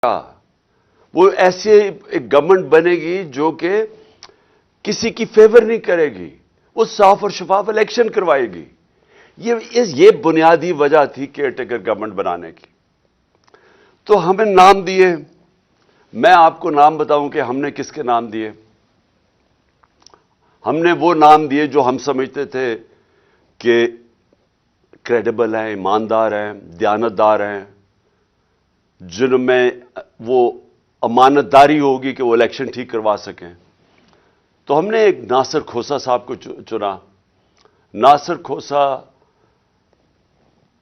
وہ ایسے ایک گورنمنٹ بنے گی جو کہ کسی کی فیور نہیں کرے گی، وہ صاف اور شفاف الیکشن کروائے گی۔ یہ بنیادی وجہ تھی کیئر ٹیکر گورنمنٹ بنانے کی۔ تو ہمیں نام دیے، میں آپ کو نام بتاؤں کہ ہم نے کس کے نام دیے۔ ہم نے وہ نام دیے جو ہم سمجھتے تھے کہ کریڈیبل ہیں، ایماندار ہیں، دیانتدار ہیں، جن میں وہ امانت داری ہوگی کہ وہ الیکشن ٹھیک کروا سکیں۔ تو ہم نے ایک ناصر کھوسہ صاحب کو چنا۔ ناصر کھوسہ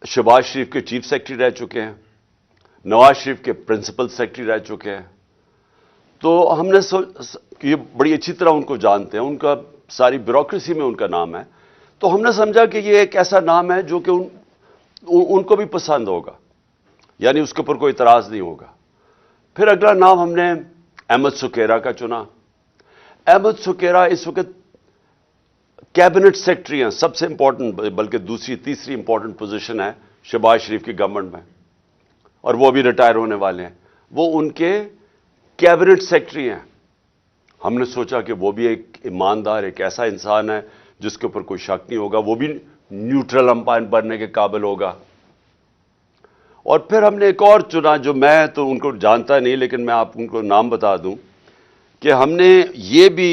شہباز شریف کے چیف سیکرٹری رہ چکے ہیں، نواز شریف کے پرنسپل سیکرٹری رہ چکے ہیں۔ تو ہم نے یہ بڑی اچھی طرح ان کو جانتے ہیں، ان کا ساری بیوروکریسی میں ان کا نام ہے۔ تو ہم نے سمجھا کہ یہ ایک ایسا نام ہے جو کہ ان کو بھی پسند ہوگا، یعنی اس کے اوپر کوئی اعتراض نہیں ہوگا۔ پھر اگلا نام ہم نے احمد سکیرا کا چنا۔ احمد سکیرا اس وقت کیبنٹ سیکرٹری ہیں، سب سے امپورٹنٹ، بلکہ دوسری تیسری امپورٹنٹ پوزیشن ہے شہباز شریف کی گورنمنٹ میں، اور وہ بھی ریٹائر ہونے والے ہیں۔ وہ ان کے کیبنٹ سیکرٹری ہیں۔ ہم نے سوچا کہ وہ بھی ایک ایماندار، ایک ایسا انسان ہے جس کے اوپر کوئی شک نہیں ہوگا، وہ بھی نیوٹرل امپائر بننے کے قابل ہوگا۔ اور پھر ہم نے ایک اور چنا، جو میں تو ان کو جانتا نہیں، لیکن میں آپ ان کو نام بتا دوں کہ ہم نے یہ بھی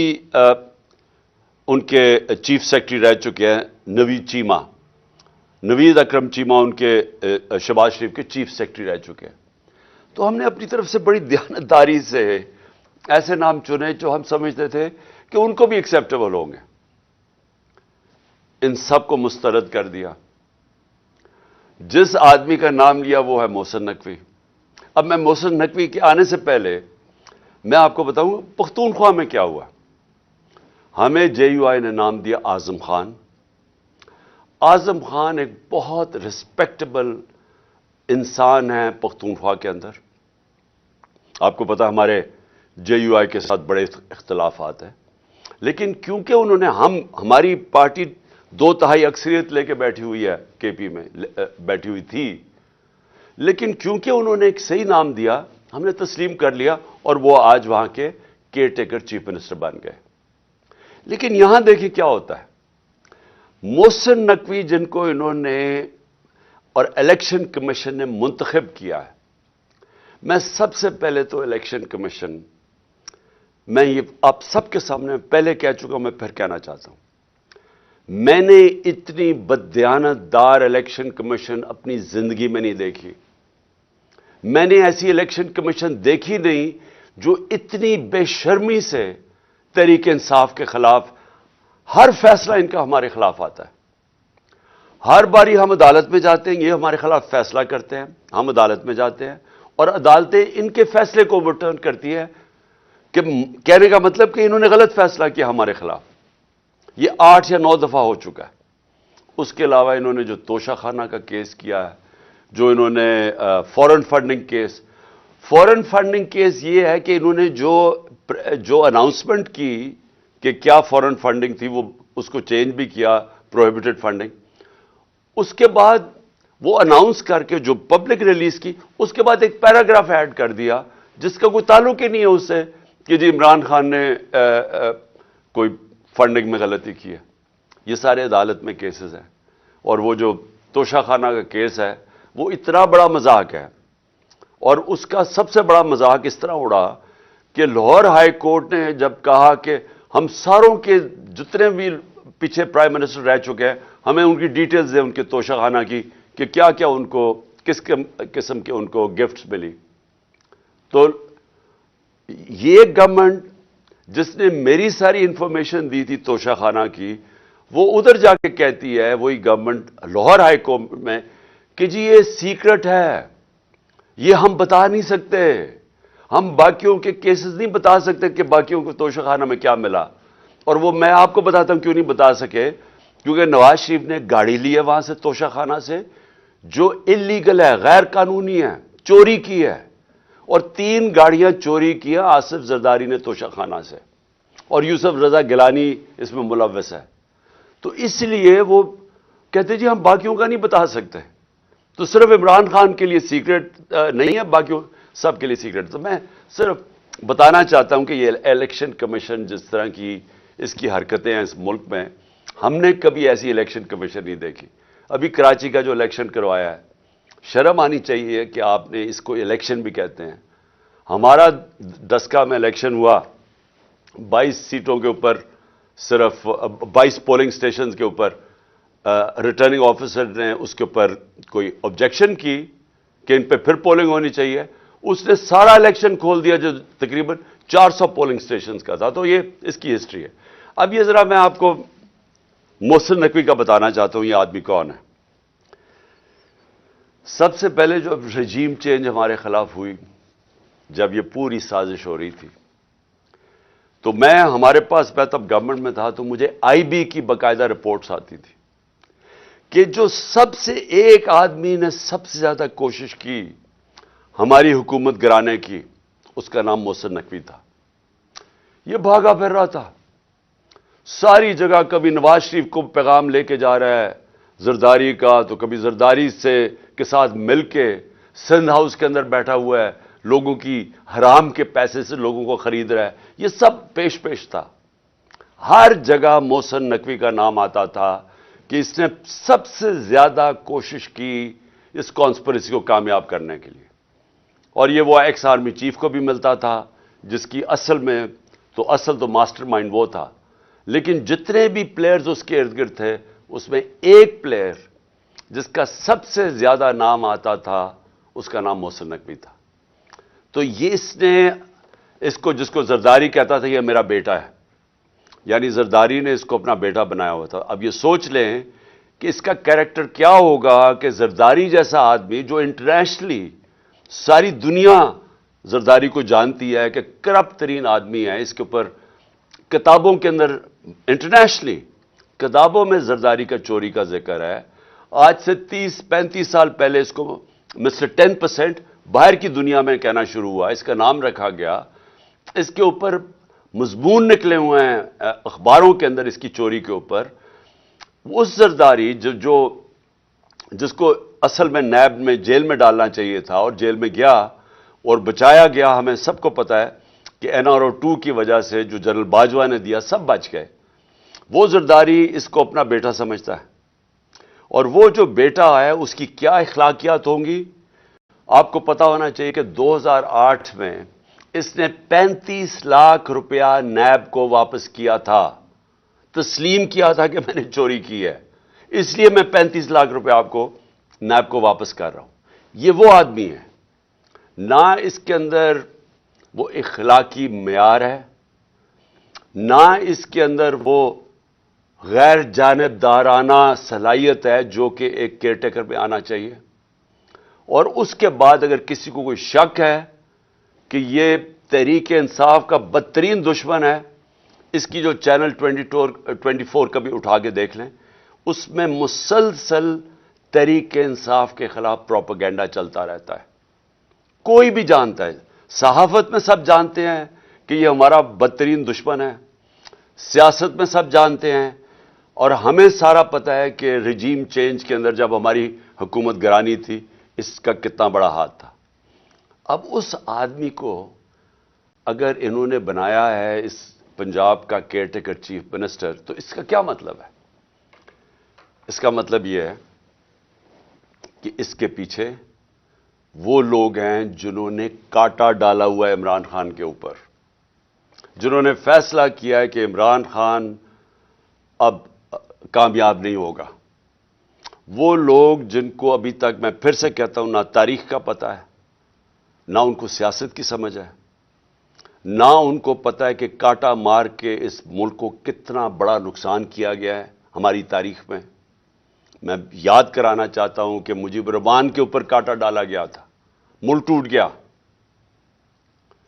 ان کے چیف سیکرٹری رہ چکے ہیں، نوید چیمہ، نوید اکرم چیمہ ان کے شہباز شریف کے چیف سیکرٹری رہ چکے ہیں۔ تو ہم نے اپنی طرف سے بڑی دیانتداری سے ایسے نام چنے جو ہم سمجھتے تھے کہ ان کو بھی ایکسیپٹیبل ہوں گے۔ ان سب کو مسترد کر دیا۔ جس آدمی کا نام لیا وہ ہے محسن نقوی۔ اب میں محسن نقوی کے آنے سے پہلے میں آپ کو بتاؤں پختونخوا میں کیا ہوا۔ ہمیں جے یو آئی نے نام دیا اعظم خان۔ اعظم خان ایک بہت ریسپیکٹیبل انسان ہے پختونخوا کے اندر۔ آپ کو پتا ہمارے جے یو آئی کے ساتھ بڑے اختلافات ہیں، لیکن کیونکہ انہوں نے ہماری پارٹی 2/3 اکثریت لے کے بیٹھی ہوئی ہے، کے پی میں بیٹھی ہوئی تھی، لیکن کیونکہ انہوں نے ایک صحیح نام دیا ہم نے تسلیم کر لیا، اور وہ آج وہاں کے کیئر ٹیکر چیف منسٹر بن گئے۔ لیکن یہاں دیکھیں کیا ہوتا ہے۔ محسن نقوی جن کو انہوں نے اور الیکشن کمیشن نے منتخب کیا ہے، میں سب سے پہلے تو الیکشن کمیشن، میں یہ آپ سب کے سامنے پہلے کہہ چکا ہوں، میں پھر کہنا چاہتا ہوں، میں نے اتنی بددیانت دار الیکشن کمیشن اپنی زندگی میں نہیں دیکھی۔ میں نے ایسی الیکشن کمیشن دیکھی نہیں جو اتنی بے شرمی سے تحریک انصاف کے خلاف ہر فیصلہ ان کا ہمارے خلاف آتا ہے۔ ہر باری ہم عدالت میں جاتے ہیں، یہ ہمارے خلاف فیصلہ کرتے ہیں، ہم عدالت میں جاتے ہیں اور عدالتیں ان کے فیصلے کو اوورٹرن کرتی ہے، کہ کہنے کا مطلب کہ انہوں نے غلط فیصلہ کیا ہمارے خلاف۔ یہ 8 یا 9 دفعہ ہو چکا ہے۔ اس کے علاوہ انہوں نے جو توشہ خانہ کا کیس کیا ہے، جو انہوں نے فورن فنڈنگ کیس یہ ہے کہ انہوں نے جو اناؤنسمنٹ کی کہ کیا فورن فنڈنگ تھی، وہ اس کو چینج بھی کیا، پروہیبٹڈ فنڈنگ۔ اس کے بعد وہ اناؤنس کر کے جو پبلک ریلیز کی، اس کے بعد ایک پیراگراف ایڈ کر دیا جس کا کوئی تعلق ہی نہیں ہے اس سے کہ جی عمران خان نے کوئی فنڈنگ میں غلطی کی ہے۔ یہ سارے عدالت میں کیسز ہیں، اور وہ جو توشہ خانہ کا کیس ہے وہ اتنا بڑا مذاق ہے، اور اس کا سب سے بڑا مذاق اس طرح اڑا کہ لاہور ہائی کورٹ نے جب کہا کہ ہم ساروں کے جتنے بھی پیچھے پرائم منسٹر رہ چکے ہیں، ہمیں ان کی ڈیٹیلز دیں ان کے توشہ خانہ کی، کہ کیا کیا ان کو کس قسم کے ان کو گفٹس ملی۔ تو یہ گورنمنٹ جس نے میری ساری انفارمیشن دی تھی توشہ خانہ کی، وہ ادھر جا کے کہتی ہے وہی گورنمنٹ لاہور ہائی کورٹ میں کہ جی یہ سیکرٹ ہے، یہ ہم بتا نہیں سکتے، ہم باقیوں کے کیسز نہیں بتا سکتے کہ باقیوں کو توشہ خانہ میں کیا ملا۔ اور وہ میں آپ کو بتاتا ہوں کیوں نہیں بتا سکے، کیونکہ نواز شریف نے گاڑی لی ہے وہاں سے توشہ خانہ سے، جو اللیگل ہے، غیر قانونی ہے، چوری کی ہے، اور 3 گاڑیاں چوری کی ہیں آصف زرداری نے توشہ خانہ سے، اور یوسف رضا گیلانی اس میں ملوث ہے۔ تو اس لیے وہ کہتے جی ہم باقیوں کا نہیں بتا سکتے۔ تو صرف عمران خان کے لیے سیکرٹ نہیں ہے، باقیوں سب کے لیے سیکرٹ. تو میں صرف بتانا چاہتا ہوں کہ یہ الیکشن کمیشن جس طرح کی اس کی حرکتیں ہیں اس ملک میں, ہم نے کبھی ایسی الیکشن کمیشن نہیں دیکھی. ابھی کراچی کا جو الیکشن کروایا ہے, شرم آنی چاہیے کہ آپ نے اس کو الیکشن بھی کہتے ہیں. ہمارا ڈسکا میں الیکشن ہوا 22 سیٹوں کے اوپر, صرف 22 پولنگ سٹیشنز کے اوپر. ریٹرننگ آفیسر نے اس کے اوپر کوئی آبجیکشن کی کہ ان پہ پھر پولنگ ہونی چاہیے. اس نے سارا الیکشن کھول دیا جو تقریباً 400 پولنگ سٹیشنز کا تھا. تو یہ اس کی ہسٹری ہے. اب یہ ذرا میں آپ کو محسن نقوی کا بتانا چاہتا ہوں یہ آدمی کون ہے. سب سے پہلے جو رجیم چینج ہمارے خلاف ہوئی, جب یہ پوری سازش ہو رہی تھی, تو ہمارے پاس تب گورنمنٹ میں تھا, تو مجھے آئی بی کی باقاعدہ رپورٹس آتی تھی کہ جو سب سے ایک آدمی نے سب سے زیادہ کوشش کی ہماری حکومت گرانے کی, اس کا نام محسن نقوی تھا. یہ بھاگا پھر رہا تھا ساری جگہ, کبھی نواز شریف کو پیغام لے کے جا رہا ہے زرداری کا, تو کبھی زرداری کے ساتھ مل کے سندھ ہاؤس کے اندر بیٹھا ہوا ہے, لوگوں کی حرام کے پیسے سے لوگوں کو خرید رہا ہے. یہ سب پیش تھا. ہر جگہ محسن نقوی کا نام آتا تھا کہ اس نے سب سے زیادہ کوشش کی اس کانسپریسی کو کامیاب کرنے کے لیے. اور یہ وہ ایکس آرمی چیف کو بھی ملتا تھا, جس کی اصل تو ماسٹر مائنڈ وہ تھا. لیکن جتنے بھی پلیئرز اس کے ارد گرد تھے, اس میں ایک پلیئر جس کا سب سے زیادہ نام آتا تھا, اس کا نام محسن نقوی تھا. تو یہ اس نے جس کو زرداری کہتا تھا یہ میرا بیٹا ہے, یعنی زرداری نے اس کو اپنا بیٹا بنایا ہوا تھا. اب یہ سوچ لیں کہ اس کا کیریکٹر کیا ہوگا کہ زرداری جیسا آدمی جو انٹرنیشنلی ساری دنیا زرداری کو جانتی ہے کہ کرپٹ ترین آدمی ہے, اس کے اوپر کتابوں کے اندر انٹرنیشنلی کتابوں میں زرداری کا چوری کا ذکر ہے. آج سے 30-35 سال پہلے اس کو مسٹر 10% باہر کی دنیا میں کہنا شروع ہوا, اس کا نام رکھا گیا. اس کے اوپر مضمون نکلے ہوئے ہیں اخباروں کے اندر اس کی چوری کے اوپر. اس زرداری جس کو اصل میں نیب میں جیل میں ڈالنا چاہیے تھا, اور جیل میں گیا اور بچایا گیا, ہمیں سب کو پتا ہے کہ NRO 2 کی وجہ سے جو جنرل باجوہ نے دیا سب بچ گئے. وہ زرداری اس کو اپنا بیٹا سمجھتا ہے, اور وہ جو بیٹا ہے اس کی کیا اخلاقیات ہوں گی آپ کو پتا ہونا چاہیے کہ 2008 میں اس نے 35 لاکھ روپیہ نیب کو واپس کیا تھا, تسلیم کیا تھا کہ میں نے چوری کی ہے, اس لیے میں 35 لاکھ روپیہ آپ کو نیب کو واپس کر رہا ہوں. یہ وہ آدمی ہے, نہ اس کے اندر وہ اخلاقی معیار ہے, نہ اس کے اندر وہ غیر جانبدارانہ صلاحیت ہے جو کہ ایک کیئر ٹیکر میں آنا چاہیے. اور اس کے بعد اگر کسی کو کوئی شک ہے کہ یہ تحریک انصاف کا بدترین دشمن ہے, اس کی جو چینل 24 کبھی اٹھا کے دیکھ لیں, اس میں مسلسل تحریک انصاف کے خلاف پروپیگنڈا چلتا رہتا ہے. کوئی بھی جانتا ہے, صحافت میں سب جانتے ہیں کہ یہ ہمارا بدترین دشمن ہے, سیاست میں سب جانتے ہیں, اور ہمیں سارا پتہ ہے کہ رجیم چینج کے اندر جب ہماری حکومت گرانی تھی اس کا کتنا بڑا ہاتھ تھا. اب اس آدمی کو اگر انہوں نے بنایا ہے اس پنجاب کا کیئر ٹیکر چیف منسٹر, تو اس کا کیا مطلب ہے؟ اس کا مطلب یہ ہے کہ اس کے پیچھے وہ لوگ ہیں جنہوں نے کاٹا ڈالا ہوا ہے عمران خان کے اوپر, جنہوں نے فیصلہ کیا ہے کہ عمران خان اب کامیاب نہیں ہوگا. وہ لوگ جن کو ابھی تک میں پھر سے کہتا ہوں نہ تاریخ کا پتہ ہے, نہ ان کو سیاست کی سمجھ ہے, نہ ان کو پتہ ہے کہ کاٹا مار کے اس ملک کو کتنا بڑا نقصان کیا گیا ہے ہماری تاریخ میں. میں یاد کرانا چاہتا ہوں کہ مجیب الرحمان کے اوپر کاٹا ڈالا گیا تھا, ملک ٹوٹ گیا.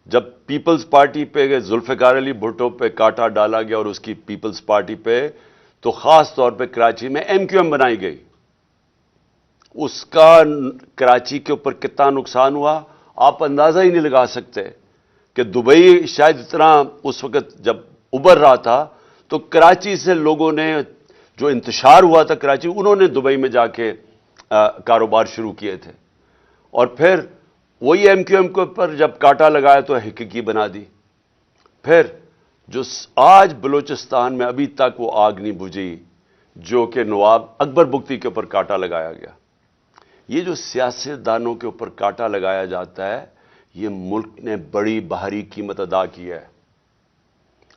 جب پیپلز پارٹی پہ ذوالفقار علی بھٹو پہ کاٹا ڈالا گیا اور اس کی پیپلز پارٹی پہ, تو خاص طور پہ کراچی میں MQM بنائی گئی. اس کا کراچی کے اوپر کتنا نقصان ہوا آپ اندازہ ہی نہیں لگا سکتے. کہ دبئی شاید اتنا اس وقت جب ابھر رہا تھا, تو کراچی سے لوگوں نے جو انتشار ہوا تھا کراچی, انہوں نے دبئی میں جا کے کاروبار شروع کیے تھے, اور پھر وہی ایم کیو ایم کو پر جب کاٹا لگایا تو حقیقی بنا دی. پھر جو آج بلوچستان میں ابھی تک وہ آگ نہیں بجھی جو کہ نواب اکبر بگٹی کے اوپر کاٹا لگایا گیا. یہ جو سیاستدانوں کے اوپر کاٹا لگایا جاتا ہے یہ ملک نے بڑی بھاری قیمت ادا کی ہے.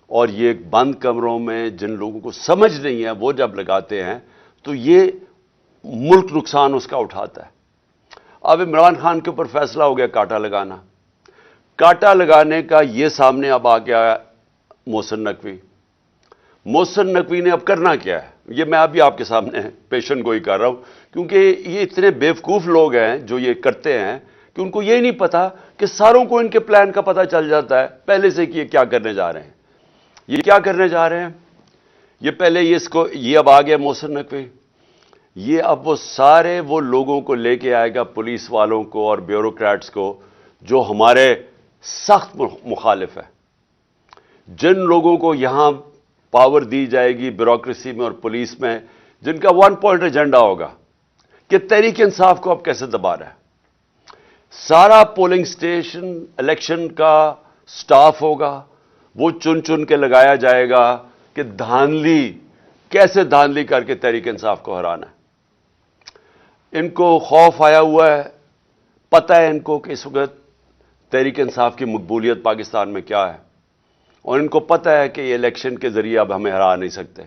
اور یہ بند کمروں میں جن لوگوں کو سمجھ نہیں ہے وہ جب لگاتے ہیں تو یہ ملک نقصان اس کا اٹھاتا ہے. اب عمران خان کے اوپر فیصلہ ہو گیا کاٹا لگانا. کاٹا لگانے کا یہ سامنے اب آ گیا محسن نقوی. محسن نقوی نے اب کرنا کیا ہے یہ میں ابھی آپ کے سامنے پیشن گوئی کر رہا ہوں کیونکہ یہ اتنے بیوقوف لوگ ہیں جو یہ کرتے ہیں کہ ان کو یہ نہیں پتا کہ ساروں کو ان کے پلان کا پتہ چل جاتا ہے پہلے سے کہ یہ کیا کرنے جا رہے ہیں. یہ کیا کرنے جا رہے ہیں یہ پہلے یہ اب آ گیا محسن نقوی. یہ اب وہ سارے وہ لوگوں کو لے کے آئے گا پولیس والوں کو اور بیوروکریٹس کو جو ہمارے سخت مخالف ہیں. جن لوگوں کو یہاں پاور دی جائے گی بیوروکریسی میں اور پولیس میں جن کا ون پوائنٹ ایجنڈا ہوگا کہ تحریک انصاف کو اب کیسے دبا رہا ہے. سارا پولنگ سٹیشن الیکشن کا سٹاف ہوگا وہ چن چن کے لگایا جائے گا کہ دھاندلی کیسے دھاندلی کر کے تحریک انصاف کو ہرانا ہے. ان کو خوف آیا ہوا ہے. پتہ ہے ان کو کہ اس وقت تحریک انصاف کی مقبولیت پاکستان میں کیا ہے اور ان کو پتہ ہے کہ یہ الیکشن کے ذریعے اب ہمیں ہرا نہیں سکتے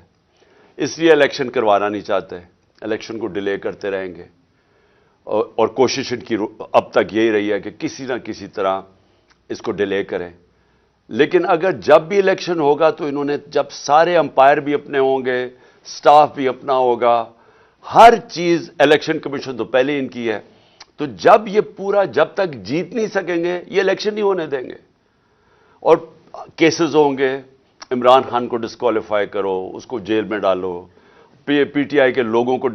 اس لیے الیکشن کروانا نہیں چاہتے. الیکشن کو ڈیلے کرتے رہیں گے اور کوشش ان کی اب تک یہی رہی ہے کہ کسی نہ کسی طرح اس کو ڈیلے کریں. لیکن اگر جب بھی الیکشن ہوگا تو انہوں نے جب سارے امپائر بھی اپنے ہوں گے سٹاف بھی اپنا ہوگا ہر چیز الیکشن کمیشن تو پہلے ان کی ہے تو جب یہ پورا جب تک جیت نہیں سکیں گے یہ الیکشن نہیں ہونے دیں گے. اور کیسز ہوں گے عمران خان کو ڈسکوالیفائی کرو اس کو جیل میں ڈالو پی ٹی آئی کے لوگوں کو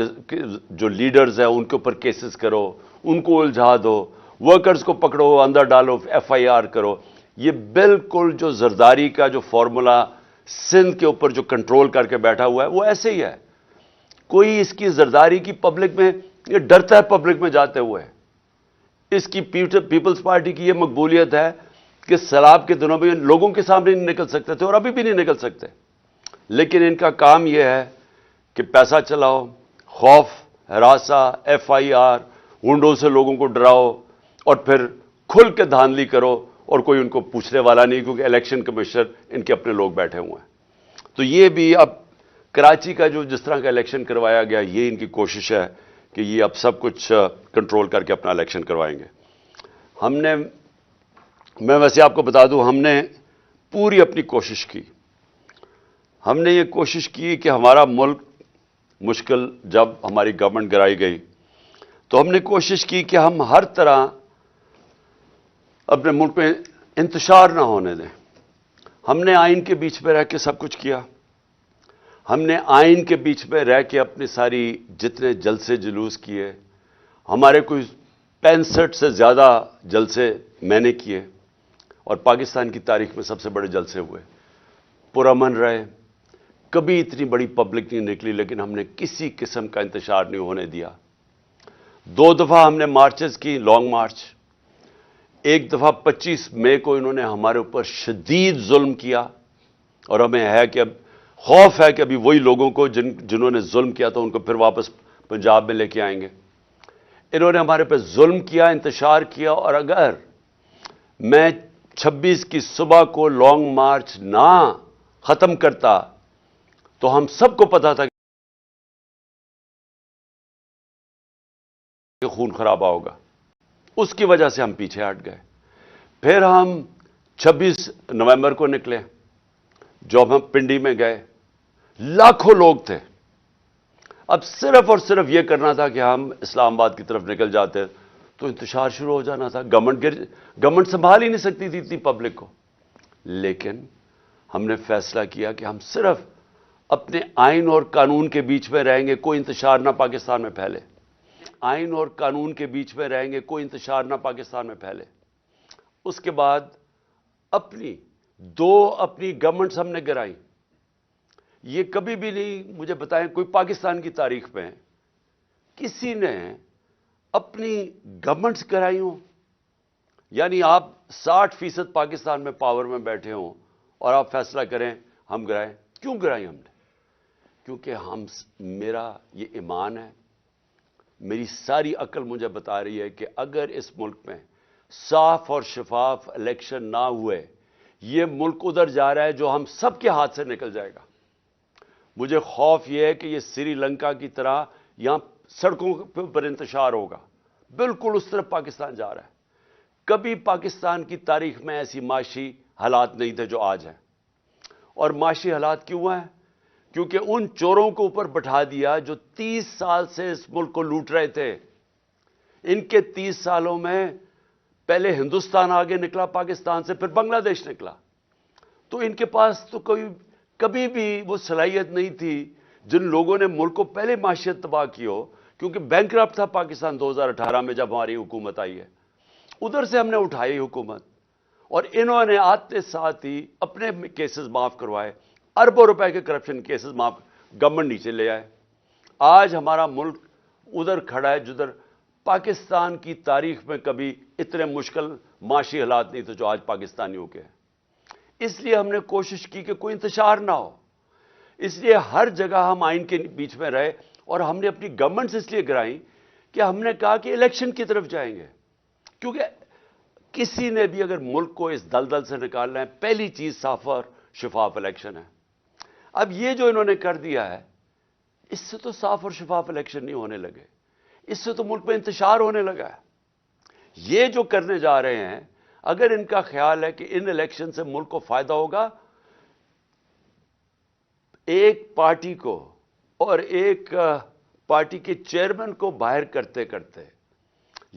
جو لیڈرز ہیں ان کے اوپر کیسز کرو ان کو الجھا دو ورکرز کو پکڑو اندر ڈالو ایف آئی آر کرو. یہ بالکل جو زرداری کا جو فارمولا سندھ کے اوپر جو کنٹرول کر کے بیٹھا ہوا ہے وہ ایسے ہی ہے. کوئی اس کی زرداری کی پبلک میں یہ ڈرتا ہے پبلک میں جاتے ہوئے. اس کی پیپلز پارٹی کی یہ مقبولیت ہے کہ سیلاب کے دنوں میں لوگوں کے سامنے نہیں نکل سکتے تھے اور ابھی بھی نہیں نکل سکتے. لیکن ان کا کام یہ ہے کہ پیسہ چلاؤ خوف ہراساں ایف آئی آر ونڈو سے لوگوں کو ڈراؤ اور پھر کھل کے دھاندلی کرو اور کوئی ان کو پوچھنے والا نہیں کیونکہ الیکشن کمیشنر ان کے اپنے لوگ بیٹھے ہوئے ہیں. تو یہ بھی اب کراچی کا جو جس طرح کا الیکشن کروایا گیا یہ ان کی کوشش ہے کہ یہ اب سب کچھ کنٹرول کر کے اپنا الیکشن کروائیں گے. میں ویسے آپ کو بتا دوں ہم نے پوری اپنی کوشش کی. ہم نے یہ کوشش کی کہ ہمارا ملک مشکل جب ہماری گورنمنٹ گرائی گئی تو ہم نے کوشش کی کہ ہم ہر طرح اپنے ملک میں انتشار نہ ہونے دیں. ہم نے آئین کے بیچ پہ رہ کے سب کچھ کیا. ہم نے آئین کے بیچ پہ رہ کے اپنی ساری جتنے جلسے جلوس کیے ہمارے کوئی 65 سے زیادہ جلسے میں نے کیے اور پاکستان کی تاریخ میں سب سے بڑے جلسے ہوئے. پرامن رہے کبھی اتنی بڑی پبلک نہیں نکلی لیکن ہم نے کسی قسم کا انتشار نہیں ہونے دیا. 2 دفعہ ہم نے مارچز کی لانگ مارچ. ایک دفعہ 25 مئی کو انہوں نے ہمارے اوپر شدید ظلم کیا اور ہمیں ہے کہ اب خوف ہے کہ ابھی وہی لوگوں کو جنہوں نے ظلم کیا تھا ان کو پھر واپس پنجاب میں لے کے آئیں گے. انہوں نے ہمارے پہ ظلم کیا انتشار کیا اور اگر میں 26 کی صبح کو لانگ مارچ نہ ختم کرتا تو ہم سب کو پتا تھا کہ خون خرابہ ہوگا. اس کی وجہ سے ہم پیچھے ہٹ گئے. پھر ہم 26 نومبر کو نکلے جب ہم پنڈی میں گئے لاکھوں لوگ تھے. اب صرف اور صرف یہ کرنا تھا کہ ہم اسلام آباد کی طرف نکل جاتے تو انتشار شروع ہو جانا تھا. گورنمنٹ سنبھال ہی نہیں سکتی تھی اتنی پبلک کو. لیکن ہم نے فیصلہ کیا کہ ہم صرف اپنے آئین اور قانون کے بیچ میں رہیں گے کوئی انتشار نہ پاکستان میں پھیلے. آئین اور قانون کے بیچ میں رہیں گے کوئی انتشار نہ پاکستان میں پھیلے. اس کے بعد اپنی گورنمنٹس ہم نے گرائیں. یہ کبھی بھی نہیں مجھے بتائیں کوئی پاکستان کی تاریخ میں کسی نے اپنی گورنمنٹس گرائی ہوں یعنی آپ 60% پاکستان میں پاور میں بیٹھے ہوں اور آپ فیصلہ کریں ہم گرائیں. کیوں گرائی ہم نے؟ کیونکہ میرا یہ ایمان ہے، میری ساری عقل مجھے بتا رہی ہے کہ اگر اس ملک میں صاف اور شفاف الیکشن نہ ہوئے، یہ ملک ادھر جا رہا ہے جو ہم سب کے ہاتھ سے نکل جائے گا. مجھے خوف یہ ہے کہ یہ سری لنکا کی طرح یہاں سڑکوں پر انتشار ہوگا. بالکل اس طرف پاکستان جا رہا ہے. کبھی پاکستان کی تاریخ میں ایسی معاشی حالات نہیں تھے جو آج ہیں. اور معاشی حالات کیوں ہیں؟ کیونکہ ان چوروں کو اوپر بٹھا دیا جو 30 سال سے اس ملک کو لوٹ رہے تھے. ان کے 30 سالوں میں پہلے ہندوستان آگے نکلا پاکستان سے، پھر بنگلہ دیش نکلا. تو ان کے پاس تو کبھی بھی وہ صلاحیت نہیں تھی جن لوگوں نے ملک کو پہلے معیشت تباہ کی ہو. کیونکہ بینکرپٹ تھا پاکستان 2018 میں جب ہماری حکومت آئی ہے. ادھر سے ہم نے اٹھائی حکومت، اور انہوں نے آتے ساتھ ہی اپنے کیسز معاف کروائے. اربوں روپے کے کرپشن کیسز معاف گورنمنٹ نیچے لے آئے. آج ہمارا ملک ادھر کھڑا ہے جدھر پاکستان کی تاریخ میں کبھی اتنے مشکل معاشی حالات نہیں تھے جو آج پاکستانیوں کے ہیں. اس لیے ہم نے کوشش کی کہ کوئی انتشار نہ ہو. اس لیے ہر جگہ ہم آئین کے بیچ میں رہے، اور ہم نے اپنی گورنمنٹس اس لیے گرائیں کہ ہم نے کہا کہ الیکشن کی طرف جائیں گے. کیونکہ کسی نے بھی اگر ملک کو اس دلدل سے نکالنا ہے، پہلی چیز صاف اور شفاف الیکشن ہے. اب یہ جو انہوں نے کر دیا ہے، اس سے تو صاف اور شفاف الیکشن نہیں ہونے لگے، اس سے تو ملک میں انتشار ہونے لگا ہے. یہ جو کرنے جا رہے ہیں، اگر ان کا خیال ہے کہ ان الیکشن سے ملک کو فائدہ ہوگا، ایک پارٹی کو اور ایک پارٹی کے چیئرمین کو باہر کرتے کرتے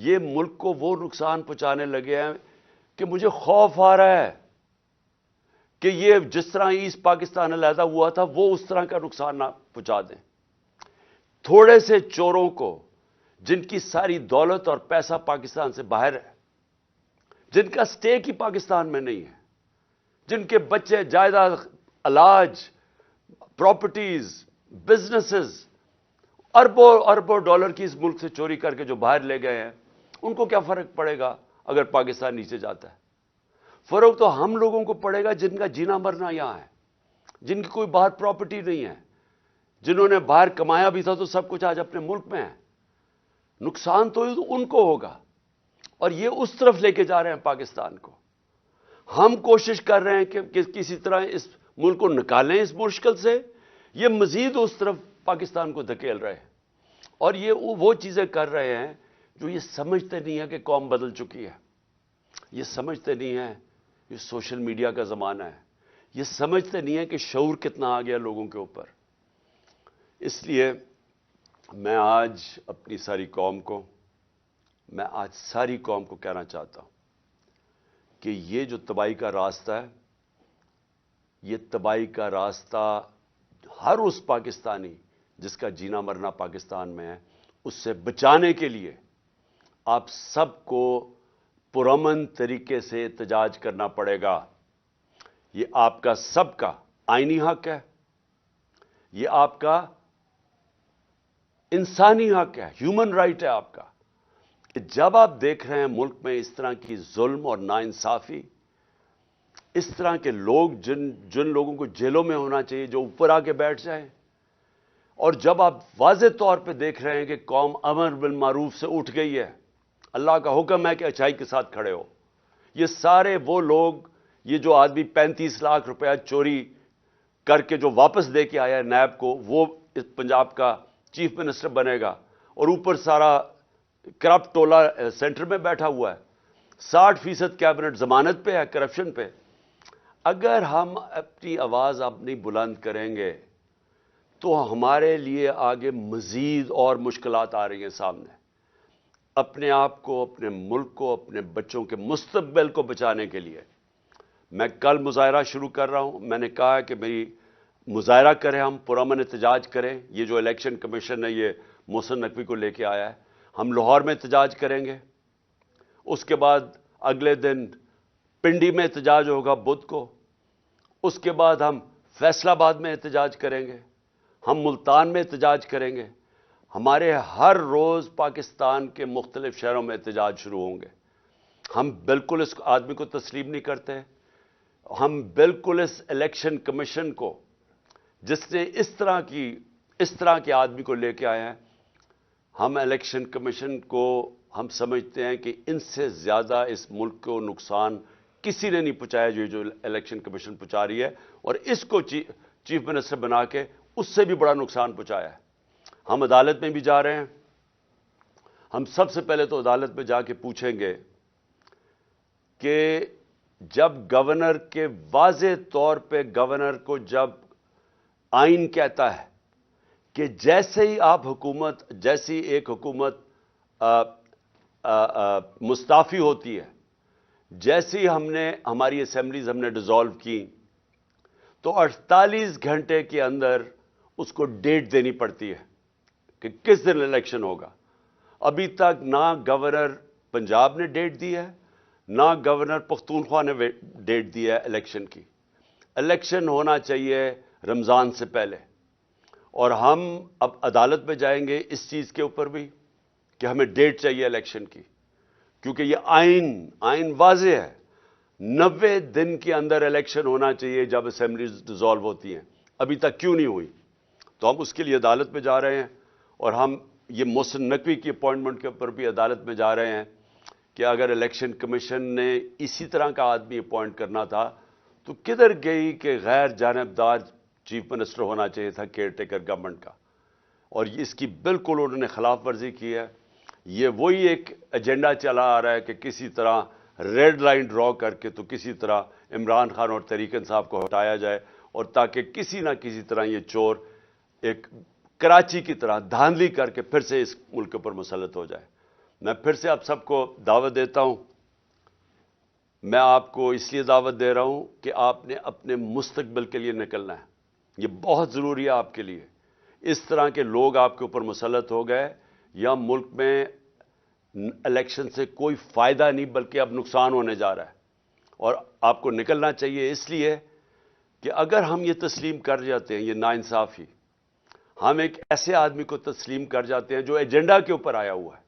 یہ ملک کو وہ نقصان پہنچانے لگے ہیں کہ مجھے خوف آ رہا ہے کہ یہ جس طرح ایسٹ پاکستان علیحدہ ہوا تھا وہ اس طرح کا نقصان نہ پہنچا دیں. تھوڑے سے چوروں کو جن کی ساری دولت اور پیسہ پاکستان سے باہر ہے، جن کا سٹیک ہی پاکستان میں نہیں ہے، جن کے بچے جائیداد، علاج، پراپرٹیز، بزنسز اربوں اربوں ڈالر کی اس ملک سے چوری کر کے جو باہر لے گئے ہیں، ان کو کیا فرق پڑے گا اگر پاکستان نیچے جاتا ہے؟ فرق تو ہم لوگوں کو پڑے گا جن کا جینا مرنا یہاں ہے، جن کی کوئی باہر پراپرٹی نہیں ہے، جنہوں نے باہر کمایا بھی تھا تو سب کچھ آج اپنے ملک میں ہے. نقصان تو ان کو ہوگا، اور یہ اس طرف لے کے جا رہے ہیں پاکستان کو. ہم کوشش کر رہے ہیں کہ کسی طرح اس ملک کو نکالیں اس مشکل سے، یہ مزید اس طرف پاکستان کو دھکیل رہے ہیں. اور یہ وہ چیزیں کر رہے ہیں جو یہ سمجھتے نہیں ہیں کہ قوم بدل چکی ہے. یہ سمجھتے نہیں ہیں یہ سوشل میڈیا کا زمانہ ہے. یہ سمجھتے نہیں ہیں کہ شعور کتنا آ گیا لوگوں کے اوپر. اس لیے میں آج اپنی ساری قوم کو کہنا چاہتا ہوں کہ یہ جو تباہی کا راستہ ہے، یہ تباہی کا راستہ ہر اس پاکستانی جس کا جینا مرنا پاکستان میں ہے، اس سے بچانے کے لیے آپ سب کو پرامن طریقے سے احتجاج کرنا پڑے گا. یہ آپ کا سب کا آئینی حق ہے، یہ آپ کا انسانی حق ہے، ہیومن رائٹ ہے آپ کا، کہ جب آپ دیکھ رہے ہیں ملک میں اس طرح کی ظلم اور ناانصافی، اس طرح کے لوگ جن لوگوں کو جیلوں میں ہونا چاہیے جو اوپر آ کے بیٹھ جائیں، اور جب آپ واضح طور پہ دیکھ رہے ہیں کہ قوم امر بالمعروف سے اٹھ گئی ہے، اللہ کا حکم ہے کہ اچھائی کے ساتھ کھڑے ہو. یہ سارے وہ لوگ، یہ جو آدمی 35 لاکھ روپیہ چوری کر کے جو واپس دے کے آیا ہے نیب کو، وہ اس پنجاب کا چیف منسٹر بنے گا، اور اوپر سارا کرپٹ ٹولہ سینٹر میں بیٹھا ہوا ہے. 60% کیبنٹ ضمانت پہ ہے کرپشن پہ. اگر ہم اپنی آواز اب نہیں بلند کریں گے تو ہمارے لیے آگے مزید اور مشکلات آ رہی ہیں سامنے. اپنے آپ کو، اپنے ملک کو، اپنے بچوں کے مستقبل کو بچانے کے لیے میں کل مظاہرہ شروع کر رہا ہوں. میں نے کہا کہ میری مظاہرہ کریں، ہم پرامن احتجاج کریں. یہ جو الیکشن کمیشن نے یہ محسن نقوی کو لے کے آیا ہے، ہم لاہور میں احتجاج کریں گے. اس کے بعد اگلے دن پنڈی میں احتجاج ہوگا بدھ کو. اس کے بعد ہم فیصل آباد میں احتجاج کریں گے، ہم ملتان میں احتجاج کریں گے. ہمارے ہر روز پاکستان کے مختلف شہروں میں احتجاج شروع ہوں گے. ہم بالکل اس آدمی کو تسلیم نہیں کرتے. ہم بالکل اس الیکشن کمیشن کو جس نے اس طرح کے آدمی کو لے کے آئے ہیں، ہم الیکشن کمیشن کو ہم سمجھتے ہیں کہ ان سے زیادہ اس ملک کو نقصان کسی نے نہیں پہنچایا جو الیکشن کمیشن پہنچا رہی ہے، اور اس کو چیف منسٹر بنا کے اس سے بھی بڑا نقصان پہنچایا ہے. ہم عدالت میں بھی جا رہے ہیں. ہم سب سے پہلے تو عدالت میں جا کے پوچھیں گے کہ جب گورنر کے واضح طور پہ گورنر کو جب آئین کہتا ہے کہ جیسے ہی جیسی ایک حکومت مستعفی ہوتی ہے، جیسے ہی ہماری اسمبلیز ہم نے ڈیزالو کی، تو 48 گھنٹے کے اندر اس کو ڈیٹ دینی پڑتی ہے کہ کس دن الیکشن ہوگا. ابھی تک نہ گورنر پنجاب نے ڈیٹ دی ہے، نہ گورنر پختونخوا نے ڈیٹ دی ہے الیکشن کی. الیکشن ہونا چاہیے رمضان سے پہلے، اور ہم اب عدالت میں جائیں گے اس چیز کے اوپر بھی کہ ہمیں ڈیٹ چاہیے الیکشن کی، کیونکہ یہ آئین واضح ہے. 90 دن کے اندر الیکشن ہونا چاہیے جب اسمبلیز ڈیزالو ہوتی ہیں. ابھی تک کیوں نہیں ہوئی؟ تو ہم اس کے لیے عدالت میں جا رہے ہیں، اور ہم یہ محسن نقوی کی اپوائنٹمنٹ کے اوپر بھی عدالت میں جا رہے ہیں کہ اگر الیکشن کمیشن نے اسی طرح کا آدمی اپوائنٹ کرنا تھا تو کدھر گئی کہ غیر جانبدار چیف منسٹر ہونا چاہیے تھا کیئر ٹیکر گورنمنٹ کا. اور اس کی بالکل انہوں نے خلاف ورزی کی ہے. یہ وہی ایک ایجنڈا چلا آ رہا ہے کہ کسی طرح ریڈ لائن ڈرا کر کے تو کسی طرح عمران خان اور طریق انصاف کو ہٹایا جائے، اور تاکہ کسی نہ کسی طرح یہ چور ایک کراچی کی طرح دھاندلی کر کے پھر سے اس ملک پر مسلط ہو جائے. میں پھر سے آپ سب کو دعوت دیتا ہوں. میں آپ کو اس لیے دعوت دے رہا ہوں کہ آپ نے اپنے مستقبل کے لیے نکلنا ہے. یہ بہت ضروری ہے آپ کے لیے. اس طرح کے لوگ آپ کے اوپر مسلط ہو گئے، یا ملک میں الیکشن سے کوئی فائدہ نہیں بلکہ اب نقصان ہونے جا رہا ہے. اور آپ کو نکلنا چاہیے اس لیے کہ اگر ہم یہ تسلیم کر جاتے ہیں، یہ ناانصافی، ہم ایک ایسے آدمی کو تسلیم کر جاتے ہیں جو ایجنڈا کے اوپر آیا ہوا ہے،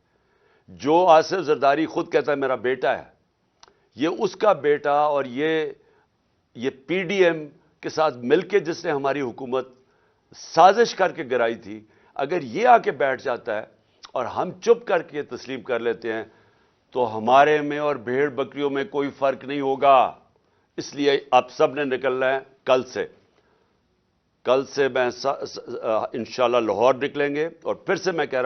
جو آصف زرداری خود کہتا ہے میرا بیٹا ہے، یہ اس کا بیٹا، اور یہ پی ڈی ایم کے ساتھ مل کے جس نے ہماری حکومت سازش کر کے گرائی تھی، اگر یہ آ کے بیٹھ جاتا ہے اور ہم چپ کر کے تسلیم کر لیتے ہیں تو ہمارے میں اور بھیڑ بکریوں میں کوئی فرق نہیں ہوگا. اس لیے آپ سب نے نکلنا ہے کل سے میں انشاءاللہ لاہور نکلیں گے. اور پھر سے میں کہہ رہا ہوں